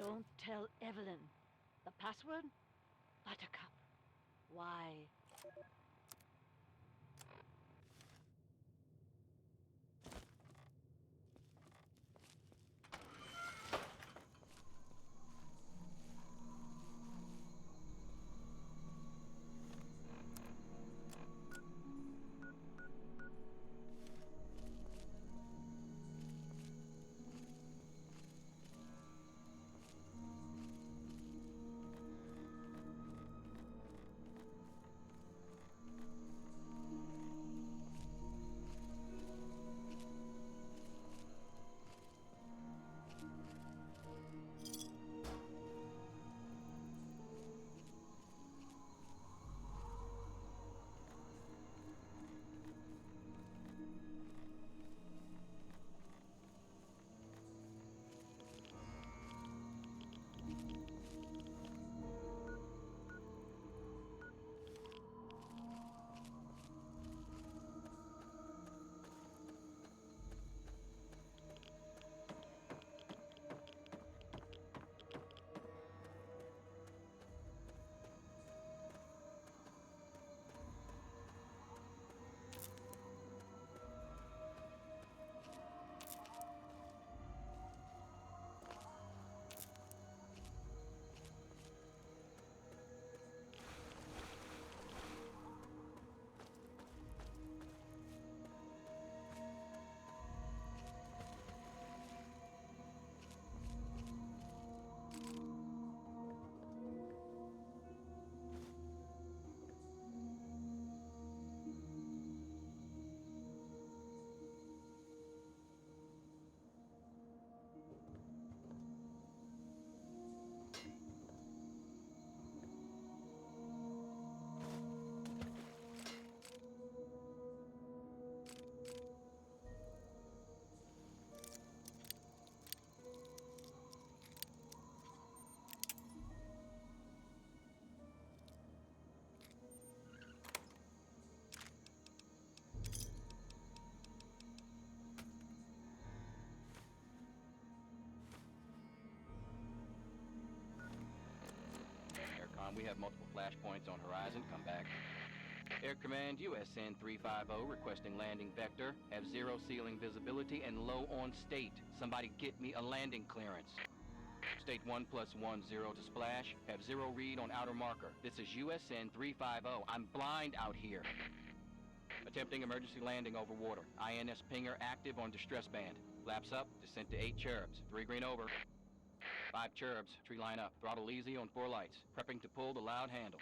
Don't tell Evelyn. The password? Buttercup. Why? Aircom, we have multiple flashpoints on horizon. Come back. Air Command, USN 350, requesting landing vector. Have zero ceiling visibility and low on state. Somebody get me a landing clearance. State 1+10 to splash. Have zero read on outer marker. This is USN 350. I'm blind out here. Attempting emergency landing over water. INS pinger active on distress band. Flaps up, descent to 8 cherubs. 3 green over. 5 cherubs, tree line up. Throttle easy on 4 lights. Prepping to pull the loud handle.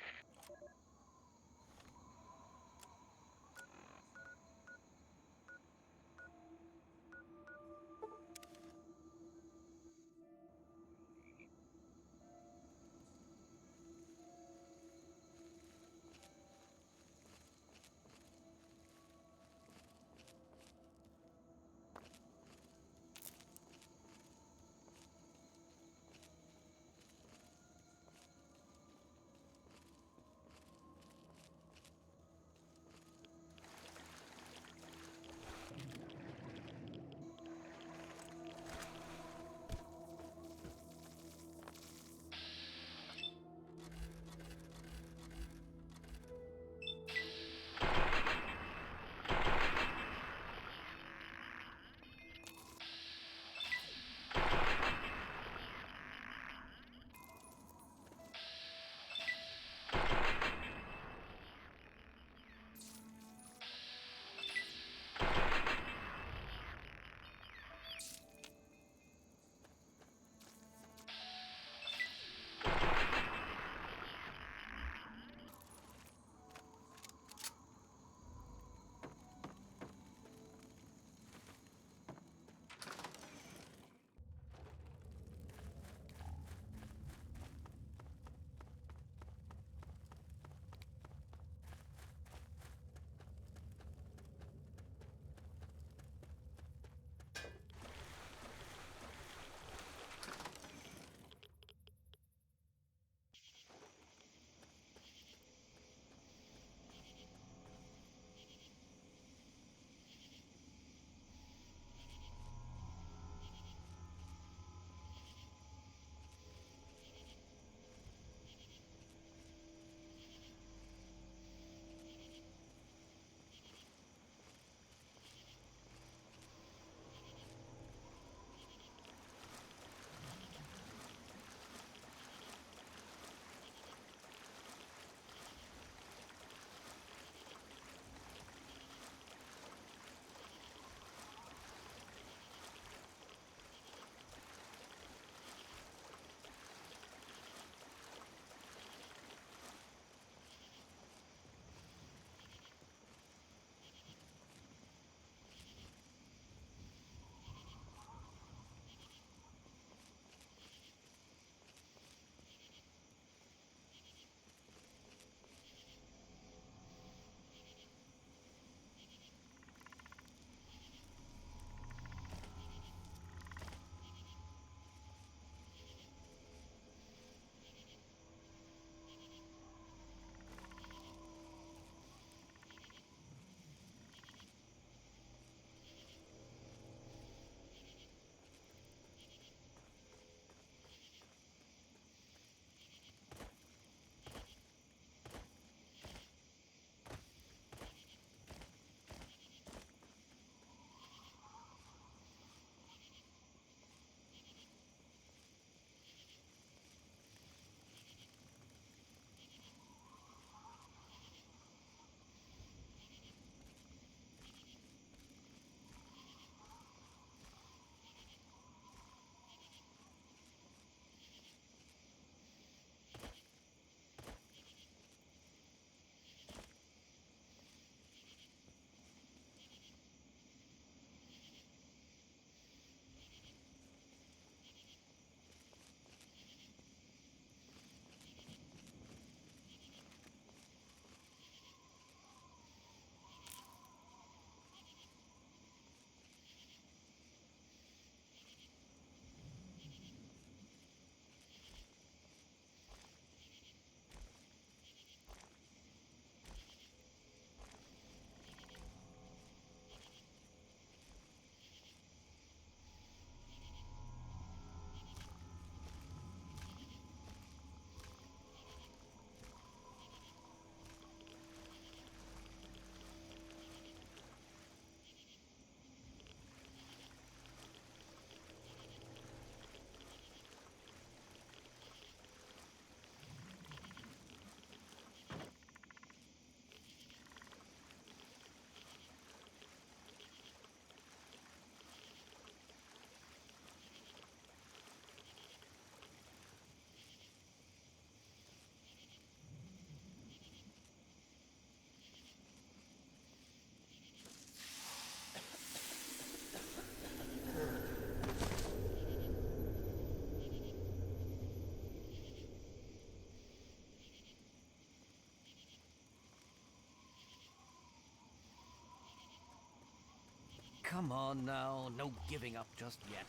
come on now. No giving up just yet.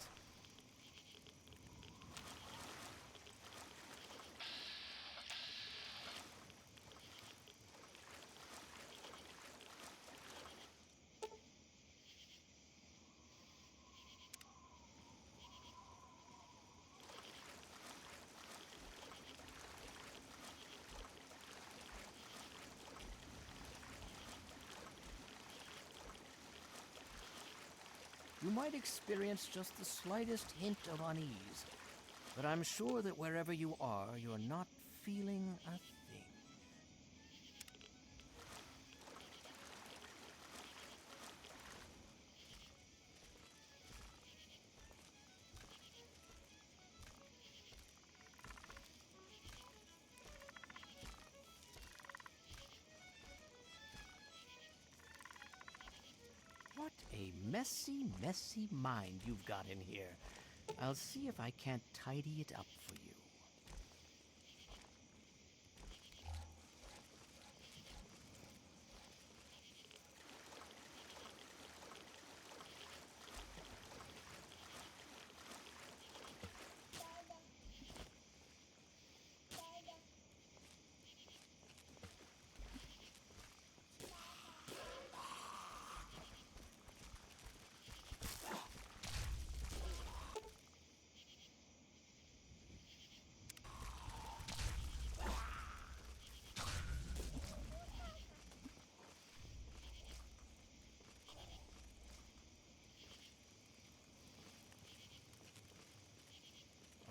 You might experience just the slightest hint of unease, but I'm sure that wherever you are, you're not feeling a thing. What a messy, messy mind you've got in here. I'll see if I can't tidy it up for you.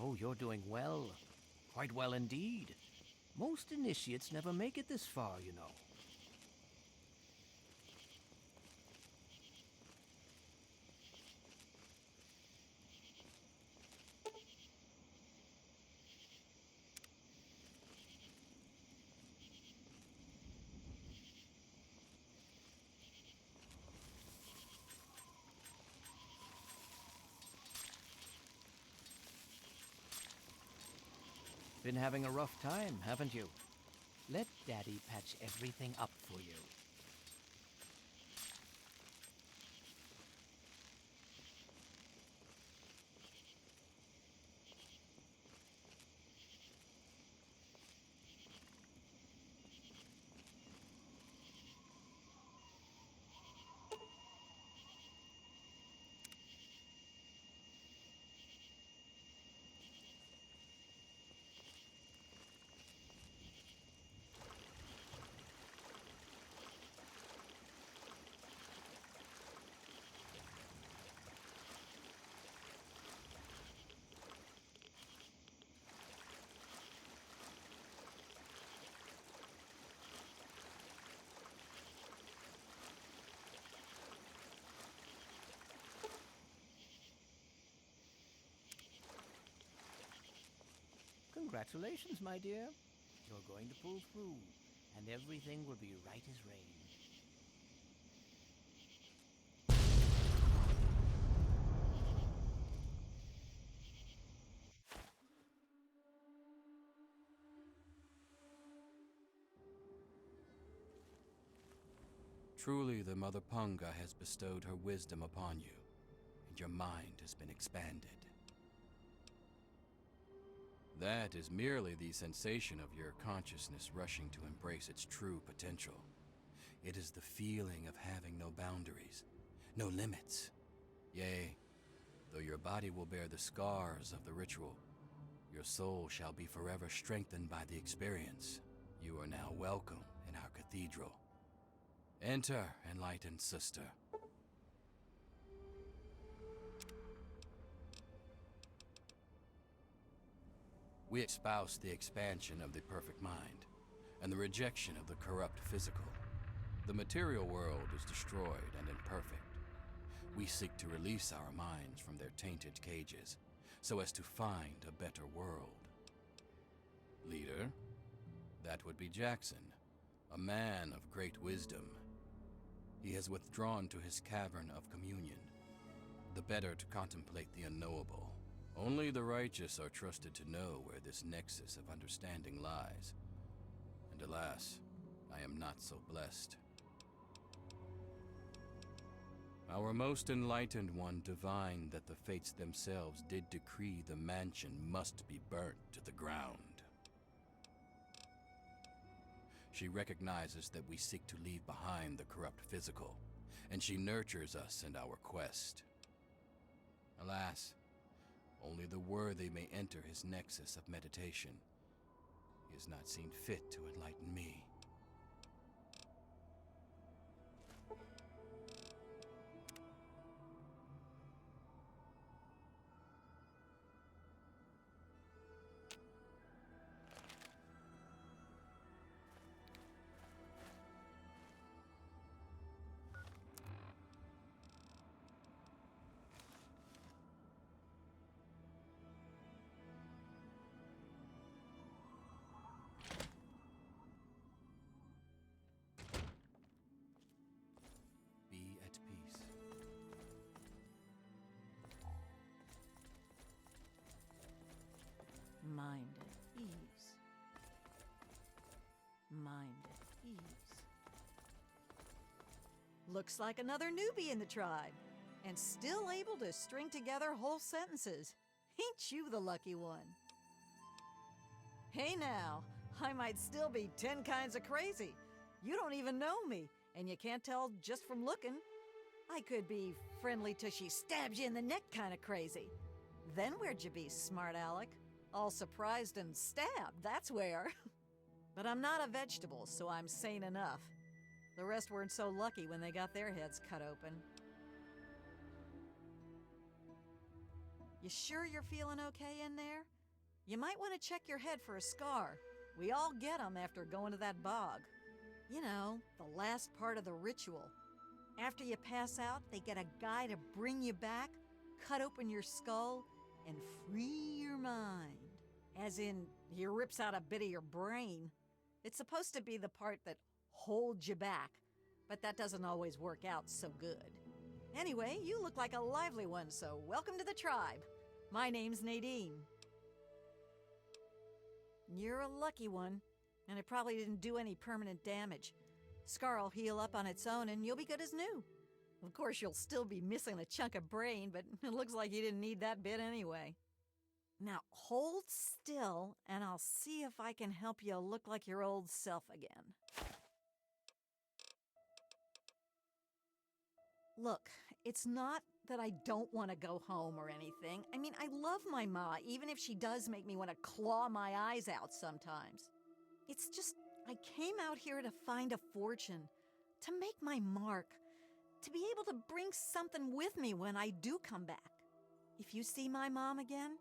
Oh, you're doing well. Quite well indeed. Most initiates never make it this far, you know. Been having a rough time, haven't you? Let Daddy patch everything up for you. Congratulations, my dear. You're going to pull through, and everything will be right as rain. Truly, the Mother Punga has bestowed her wisdom upon you, and your mind has been expanded. That is merely the sensation of your consciousness rushing to embrace its true potential. It is the feeling of having no boundaries, no limits. Yea, though your body will bear the scars of the ritual, your soul shall be forever strengthened by the experience. You are now welcome in our cathedral. Enter, enlightened sister. We espouse the expansion of the perfect mind and the rejection of the corrupt physical. The material world is destroyed and imperfect. We seek to release our minds from their tainted cages so as to find a better world. Leader, that would be Jackson, a man of great wisdom. He has withdrawn to his cavern of communion, the better to contemplate the unknowable. Only the righteous are trusted to know where this nexus of understanding lies. And alas, I am not so blessed. Our most enlightened one divined that the fates themselves did decree the mansion must be burnt to the ground. She recognizes that we seek to leave behind the corrupt physical, and she nurtures us in our quest. Alas, only the worthy may enter his nexus of meditation. He has not seen fit to enlighten me. Be at peace. Mind at ease. Mind at ease. Looks like another newbie in the tribe, and still able to string together whole sentences. Ain't you the lucky one? Hey now, I might still be 10 kinds of crazy. You don't even know me, and you can't tell just from looking. I could be friendly till she stabs you in the neck kind of crazy. Then where'd you be, smart Alec? All surprised and stabbed, that's where. But I'm not a vegetable, so I'm sane enough. The rest weren't so lucky when they got their heads cut open. You sure you're feeling okay in there? You might want to check your head for a scar. We all get 'em after going to that bog. You know, the last part of the ritual. After you pass out, they get a guy to bring you back, cut open your skull, and free your mind. As in, he rips out a bit of your brain. It's supposed to be the part that holds you back, but that doesn't always work out so good. Anyway, you look like a lively one, so welcome to the tribe. My name's Nadine. You're a lucky one, and it probably didn't do any permanent damage. Scar'll heal up on its own, and you'll be good as new. Of course, you'll still be missing a chunk of brain, but it looks like you didn't need that bit anyway. Now, hold still, and I'll see if I can help you look like your old self again. Look, it's not that I don't want to go home or anything. I mean, I love my ma, even if she does make me want to claw my eyes out sometimes. It's just, I came out here to find a fortune, to make my mark, to be able to bring something with me when I do come back. If you see my mom again,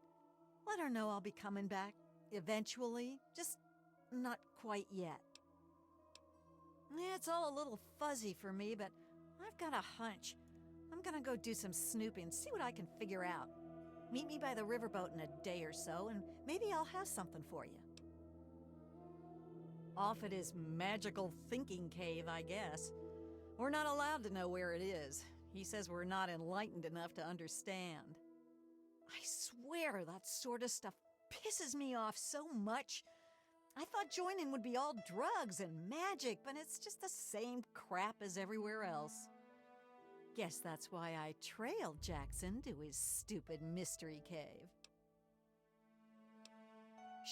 let her know I'll be coming back eventually, just not quite yet. It's all a little fuzzy for me, but I've got a hunch. I'm gonna go do some snooping, see what I can figure out. Meet me by the riverboat in a day or so, and maybe I'll have something for you. Off at his magical thinking cave, I guess. We're not allowed to know where it is. He says we're not enlightened enough to understand. I swear that sort of stuff pisses me off so much. I thought joining would be all drugs and magic, but it's just the same crap as everywhere else. Guess that's why I trailed Jackson to his stupid mystery cave.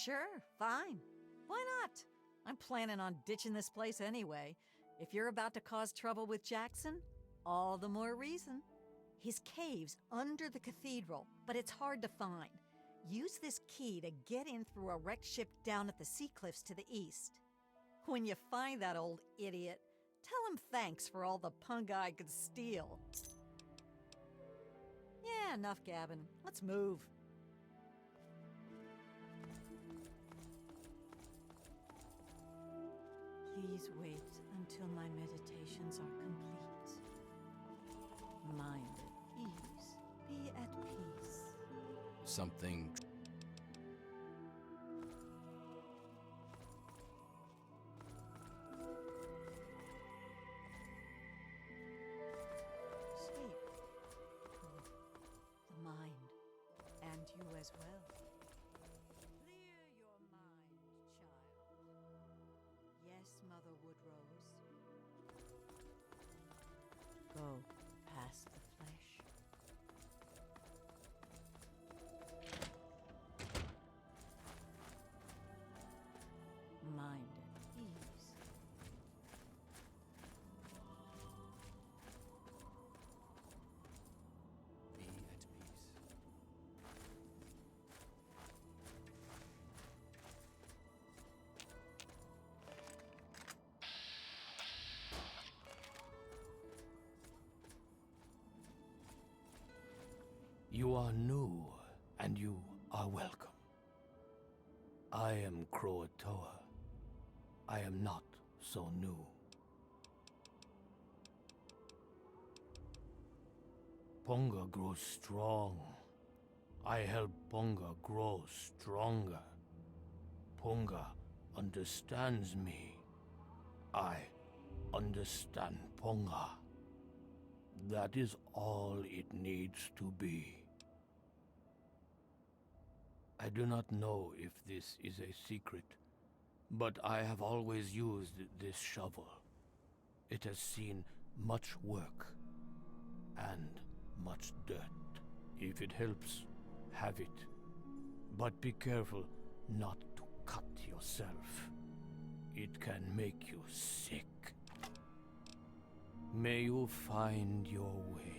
Sure, fine. Why not? I'm planning on ditching this place anyway. If you're about to cause trouble with Jackson, all the more reason. His cave's under the cathedral, but it's hard to find. Use this key to get in through a wrecked ship down at the sea cliffs to the east. When you find that old idiot, tell him thanks for all the punga I could steal. Yeah, enough gabbing. Let's move. Please wait until my meditations are complete. Mind at ease. Be at peace. Something... Sleep. The mind. And you as well. Clear your mind, child. Yes, Mother Woodrose. Go, Blast the flesh. Mind at ease. Be at peace. You are new, and you are welcome. I am Croatoa. I am not so new. Punga grows strong. I help Punga grow stronger. Punga understands me. I understand Punga. That is all it needs to be. I do not know if this is a secret, but I have always used this shovel. It has seen much work and much dirt. If it helps, have it. But be careful not to cut yourself. It can make you sick. May you find your way.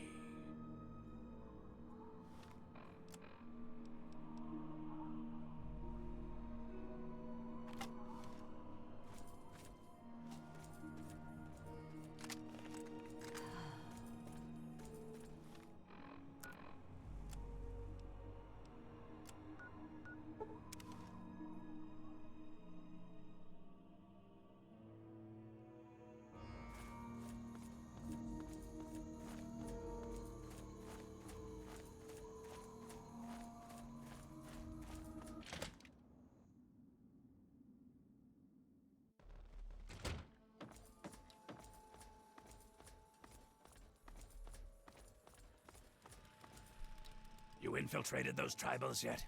You infiltrated those tribals yet?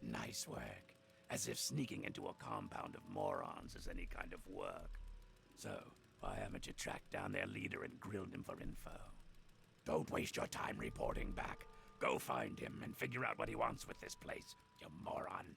Nice work. As if sneaking into a compound of morons is any kind of work. So, why haven't you tracked down their leader and grilled him for info? Don't waste your time reporting back. Go find him and figure out what he wants with this place, you moron.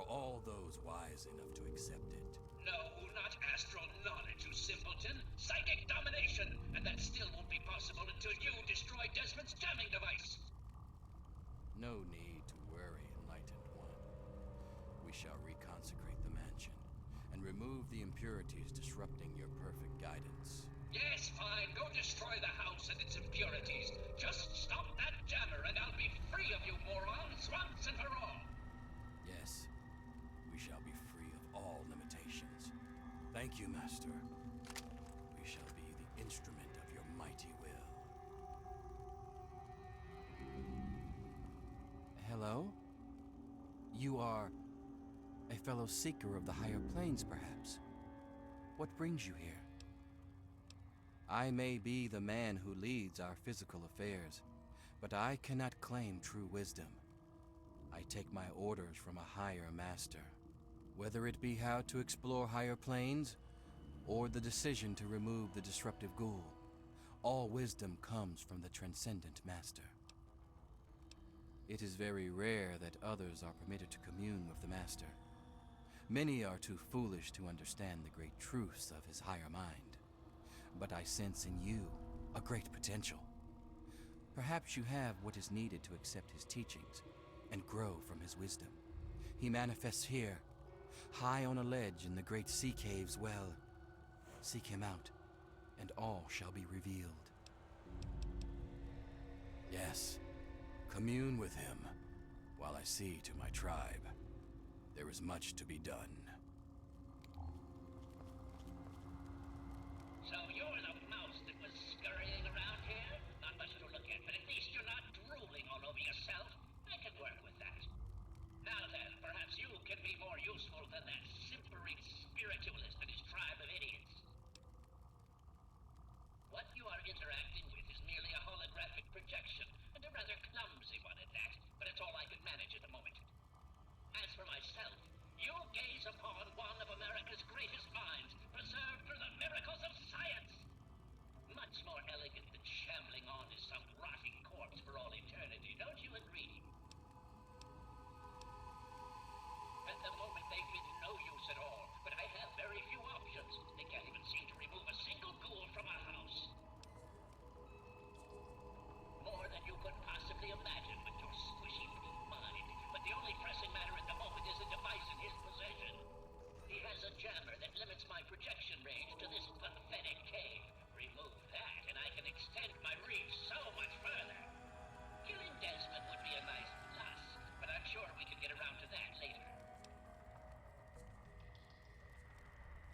all those wise enough to accept it. No, not astral knowledge, you simpleton. Psychic domination! And that still won't be possible until you destroy Desmond's jamming device! No need to worry, Enlightened One. We shall reconsecrate the mansion and remove the impurities disrupting your perfect guidance. Yes, fine. Go destroy the house and its impurities. Just stop that jammer and I'll be free of you morons once and for all. Yes, we shall be free of all limitations. Thank you, Master. We shall be the instrument of your mighty will. Hello? You are a fellow seeker of the higher planes, perhaps? What brings you here? I may be the man who leads our physical affairs, but I cannot claim true wisdom. I take my orders from a higher master, whether it be how to explore higher planes, or the decision to remove the disruptive ghoul. All wisdom comes from the transcendent master. It is very rare that others are permitted to commune with the master. Many are too foolish to understand the great truths of his higher mind. But I sense in you a great potential. Perhaps you have what is needed to accept his teachings and grow from his wisdom. He manifests here, high on a ledge in the great sea caves. Well, seek him out, and all shall be revealed. Yes, commune with him, while I see to my tribe. There is much to be done. So you're the mouse that was scurrying around here? Not much to look at, but at least you're not drooling all over yourself. I can work with that. Now then, perhaps you can be more useful than that simpering spiritualist and his tribe of idiots. What you are interacting with is merely a holographic projection, and a rather clumsy one at that, but it's all I can manage at the moment. As for myself, you gaze upon one of America's greatest minds, preserved through the miracles of science. Much more elegant than shambling on as some rotting corpse for all eternity, don't you agree? At the moment, they've been no use at all, but I have very few options. They can't even seem to remove a single ghoul from our house. More than you could possibly imagine with your squishy pink mind. But the only pressing matter at the moment is a device in his possession. He has a jammer that limits my projection range to this pathetic cave. Remove that, and I can extend my reach so much further. Killing Desmond would be a nice plus, but I'm sure we can get around to that later.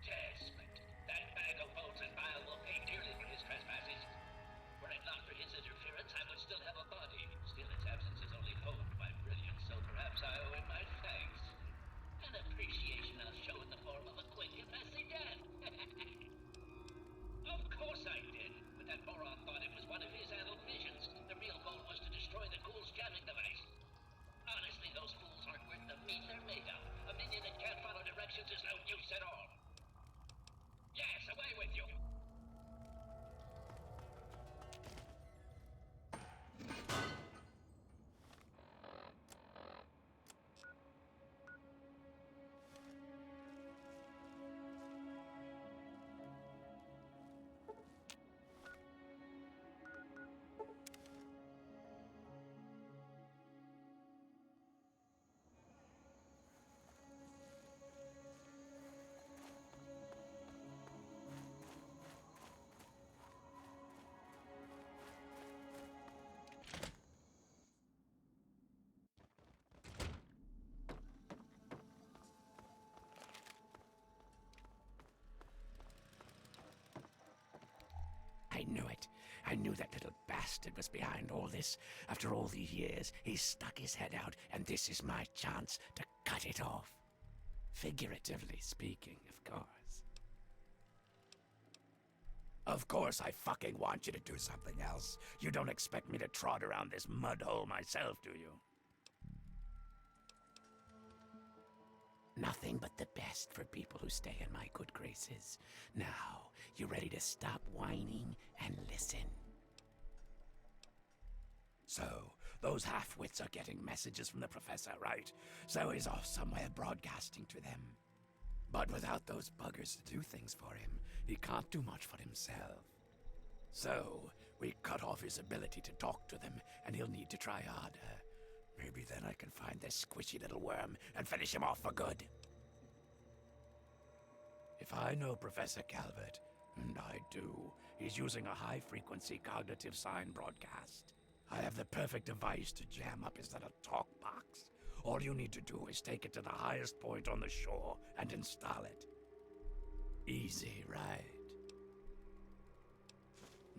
Desmond, that bag of bones and bile will pay dearly for his trespasses. Were it not for his interference, I would still have a body. Still, its absence has only honed my brilliance, so perhaps I owe him my thanks. An appreciation I'll show in the form of a quick and messy death. Of course I did, but that moron thought it was one of his adult visions. The real goal was to destroy the ghoul's jamming device. Honestly, those fools aren't worth the meat they're made of. A minion that can't follow directions is no use at all. Yes, away with you! I knew it. I knew that little bastard was behind all this. After all these years, he stuck his head out, and this is my chance to cut it off. Figuratively speaking, of course. Of course I fucking want you to do something else. You don't expect me to trot around this mud hole myself, do you? Nothing but the best for people who stay in my good graces. Now, you ready to stop whining and listen? So, those half-wits are getting messages from the professor, right? So he's off somewhere broadcasting to them. But without those buggers to do things for him, he can't do much for himself. So, we cut off his ability to talk to them, and he'll need to try harder. Maybe then I can find this squishy little worm and finish him off for good. If I know Professor Calvert, and I do, he's using a high-frequency cognitive sign broadcast. I have the perfect device to jam up his little talk box. All you need to do is take it to the highest point on the shore and install it. Easy, right?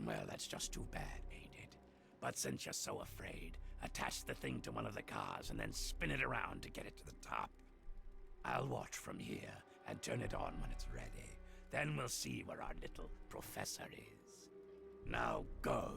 Well, that's just too bad, ain't it? But since you're so afraid, attach the thing to one of the cars and then spin it around to get it to the top. I'll watch from here and turn it on when it's ready. Then we'll see where our little professor is. Now go.